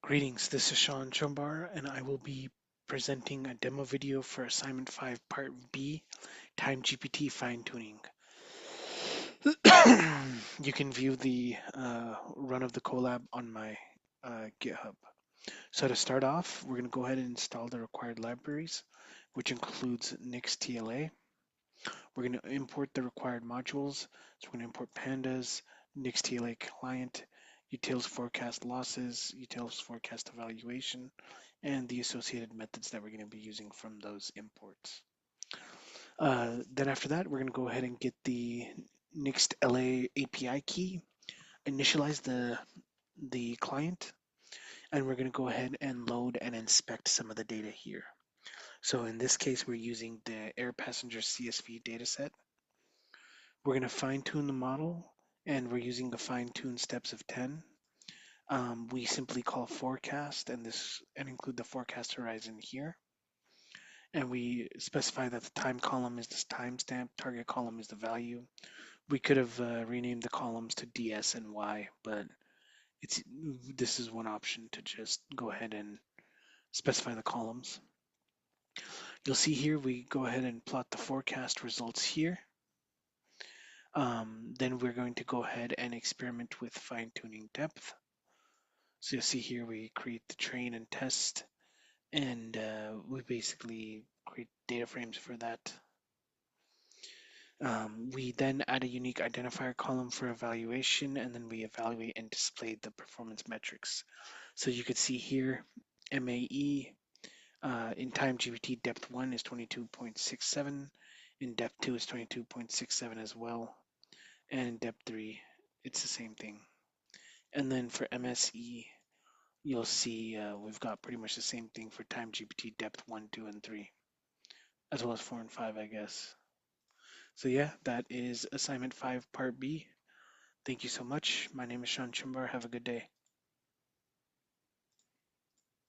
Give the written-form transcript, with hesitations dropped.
Greetings, this is Shawn Chumbar, and I will be presenting a demo video for Assignment 5 Part B, timeGPT Fine-Tuning. You can view the run of the Colab on my GitHub. So to start off, we're going to go ahead and install the required libraries, which includes NixTLA. We're going to import the required modules. So we're going to import pandas, NixTLA client, utils forecast losses, utils forecast evaluation, and the associated methods that we're going to be using from those imports. Then after that, we're going to go ahead and get the NixTLA API key, initialize the client, and we're going to go ahead and load and inspect some of the data here. So in this case, we're using the air passenger CSV dataset. We're going to fine tune the model, and we're using the fine tune steps of 10. We simply call forecast and include the forecast horizon here. And we specify that the time column is this timestamp, target column is the value. We could have renamed the columns to DS and Y, but this is one option to just go ahead and specify the columns. You'll see here we go ahead and plot the forecast results here. Then we're going to go ahead and experiment with fine-tuning depth. So you'll see here we create the train and test, and we basically create data frames for that. We then add a unique identifier column for evaluation, and then we evaluate and display the performance metrics. So you could see here, MAE in timeGPT depth 1 is 22.67, in depth 2 is 22.67 as well, and in depth 3 it's the same thing. And then for MSE, you'll see we've got pretty much the same thing for timeGPT depth 1, 2, and 3, as well as 4 and 5, I guess. So yeah, that is Assignment 5 Part B. Thank you so much. My name is Shawn Chumbar. Have a good day.